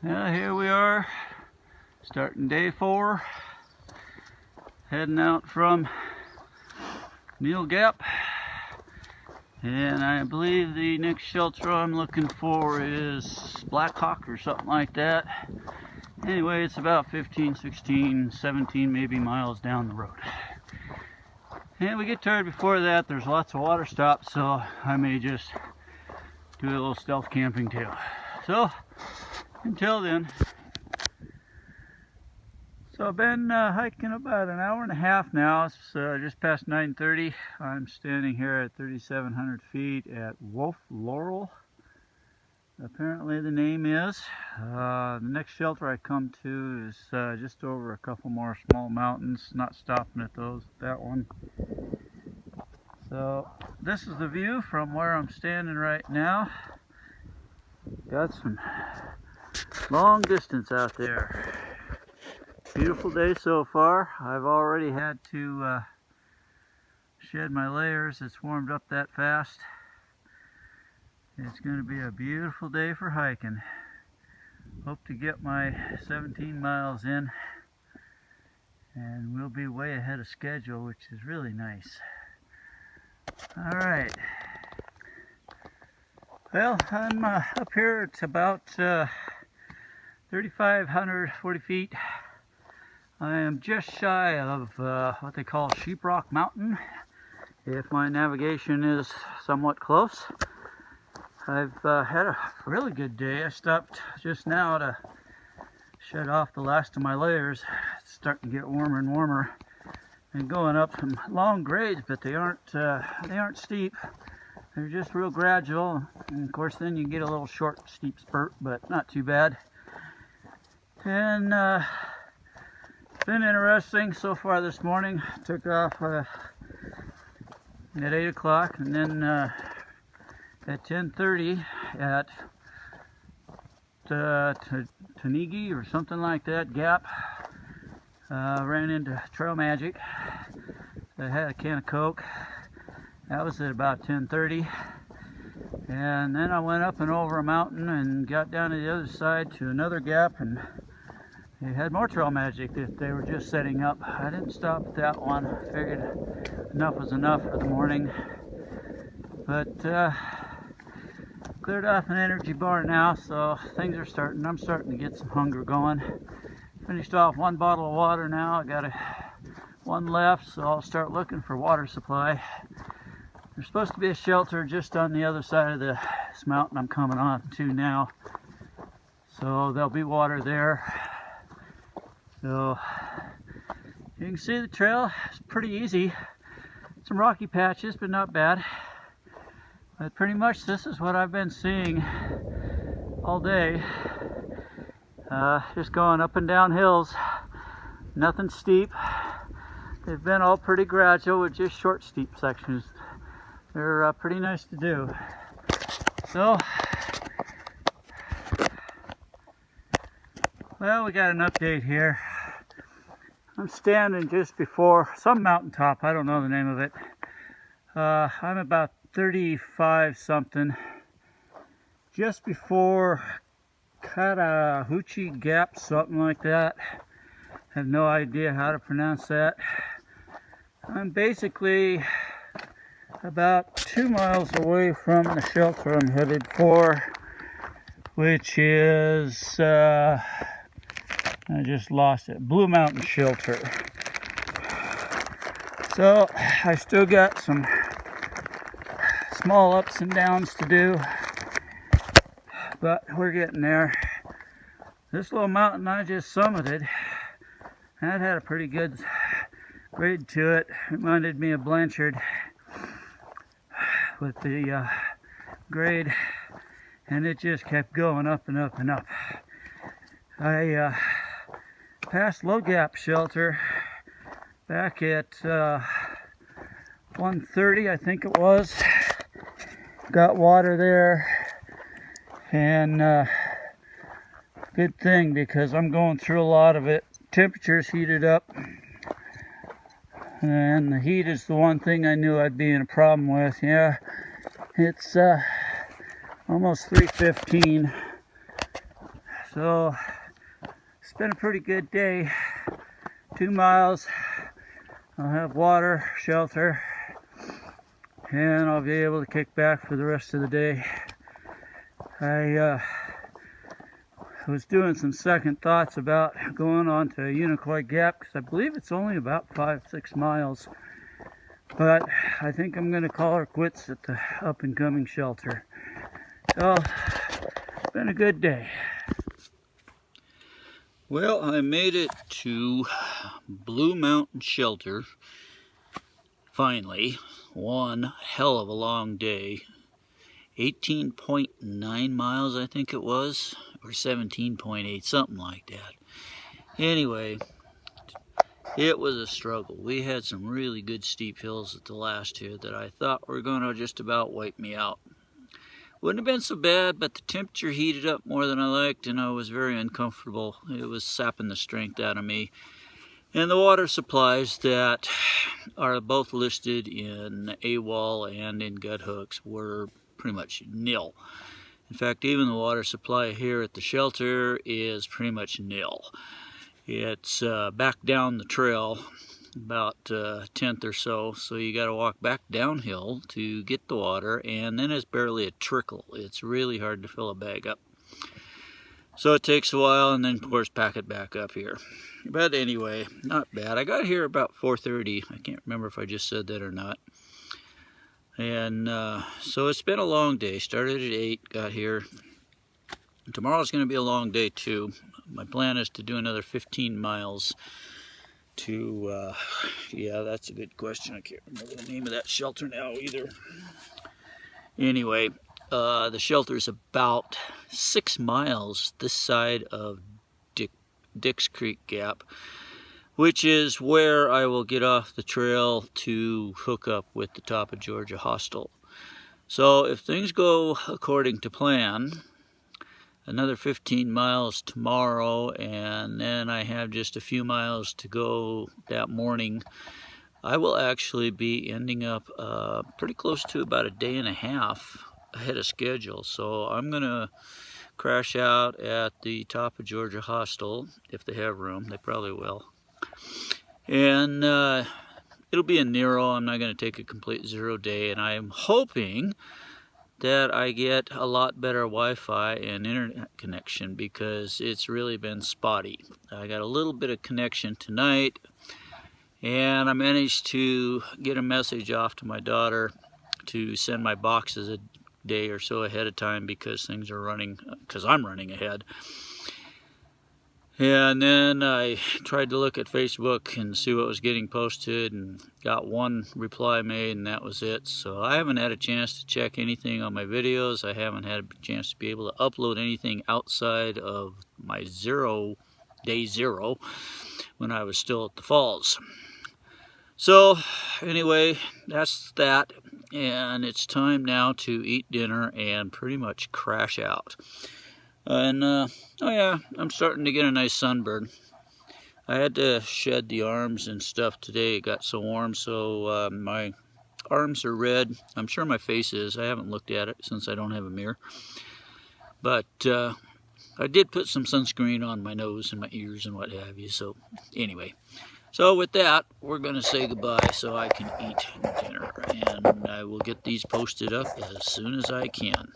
Here we are, starting day 4, heading out from Neel Gap, and I believe the next shelter I'm looking for is Black Hawk or something like that. Anyway, it's about 15, 16, 17 maybe miles down the road. And we get tired before that. There's lots of water stops, so I may just do a little stealth camping too. So until then, so I've been hiking about an hour and a half now. It's just past 9:30. I'm standing here at 3,700 feet at Wolf Laurel. Apparently the name is. The next shelter I come to is just over a couple more small mountains. Not stopping at that one. So this is the view from where I'm standing right now. Got some long distance out there. Beautiful day so far. I've already had to shed my layers. It's warmed up that fast. It's going to be a beautiful day for hiking. Hope to get my 17 miles in, and we'll be way ahead of schedule, which is really nice. All right. Well, I'm up here at about 3,540 feet. I am just shy of what they call Sheeprock Mountain, if my navigation is somewhat close. I've had a really good day. I stopped just now to shed off the last of my layers. It's starting to get warmer and warmer, and going up some long grades, but they aren't steep. They're just real gradual, and of course then you get a little short steep spurt, but not too bad. And it's been interesting so far this morning. Took off at 8 o'clock, and then at 10:30 at Tesnatee or something like that Gap, ran into Trail Magic. I had a can of Coke. That was at about 10:30, and then I went up and over a mountain and got down to the other side to another gap, and they had more Trail Magic that they were just setting up. I didn't stop at that one. I figured enough was enough for the morning, but cleared off an energy bar now, so things are starting. I'm starting to get some hunger going. Finished off one bottle of water now. I got one left, so I'll start looking for water supply. There's supposed to be a shelter just on the other side of this mountain I'm coming on to now, so there'll be water there. So you can see the trail is pretty easy. Some rocky patches, but not bad. But pretty much this is what I've been seeing all day. Just going up and down hills. Nothing steep. They've been all pretty gradual with just short steep sections. They're pretty nice to do. So, well, we got an update here. I'm standing just before some mountaintop. I don't know the name of it. I'm about 35 something, just before Thru-Hike Gap, something like that. I have no idea how to pronounce that. I'm basically about 2 miles away from the shelter I'm headed for, which is, I just lost it, Blue Mountain Shelter. So I still got some small ups and downs to do, but we're getting there. This little mountain I just summited, that had a pretty good grade to it. Reminded me of Blanchard with the grade, and it just kept going up and up and up. I passed Low Gap Shelter back at 1:30, I think it was. Got water there, and good thing, because I'm going through a lot of it. Temperatures heated up, and the heat is the one thing I knew I'd be in a problem with. Yeah, it's almost 3:15, So it's been a pretty good day. 2 miles. I'll have water, shelter, and I'll be able to kick back for the rest of the day. I was doing some second thoughts about going on to Untitled Gap because I believe it's only about 5-6 miles. But I think I'm going to call her quits at the up-and-coming shelter. So, it's been a good day. Well, I made it to Blue Mountain Shelter. Finally, one hell of a long day. 18.9 miles, I think it was, or 17.8, something like that. Anyway, it was a struggle. We had some really good steep hills at the last here that I thought were going to just about wipe me out. Wouldn't have been so bad, but the temperature heated up more than I liked, and I was very uncomfortable. It was sapping the strength out of me. And the water supplies that are both listed in AWOL and in gut hooks were pretty much nil. In fact, even the water supply here at the shelter is pretty much nil. It's back down the trail about a tenth or so, so you got to walk back downhill to get the water, and then it's barely a trickle. It's really hard to fill a bag up. So it takes a while, and then of course pack it back up here. But anyway, not bad. I got here about 4:30. I can't remember if I just said that or not. And so it's been a long day. Started at 8, got here. Tomorrow's going to be a long day too. My plan is to do another 15 miles to, yeah, that's a good question. I can't remember the name of that shelter now either. Anyway, the shelter is about 6 miles this side of Dix Creek Gap, which is where I will get off the trail to hook up with the Top of Georgia hostel. So if things go according to plan, another 15 miles tomorrow, and then I have just a few miles to go that morning, I will actually be ending up pretty close to about a day and a half ahead of schedule. So I'm going to crash out at the Top of Georgia hostel, if they have room. They probably will. And it'll be a Nero. I'm not going to take a complete 0 day, and I'm hoping that I get a lot better Wi-Fi and internet connection because it's really been spotty. I got a little bit of connection tonight, and I managed to get a message off to my daughter to send my boxes a day or so ahead of time because things are running, because I'm running ahead. And then I tried to look at Facebook and see what was getting posted, and got one reply made, and that was it. So I haven't had a chance to check anything on my videos. I haven't had a chance to be able to upload anything outside of my day zero when I was still at the falls. So anyway, that's that, and it's time now to eat dinner and pretty much crash out. And oh yeah, I'm starting to get a nice sunburn. I had to shed the arms and stuff today. It got so warm, so my arms are red. I'm sure my face is. I haven't looked at it since I don't have a mirror. But I did put some sunscreen on my nose and my ears and what have you. So anyway, so with that, we're going to say goodbye so I can eat dinner. And I will get these posted up as soon as I can.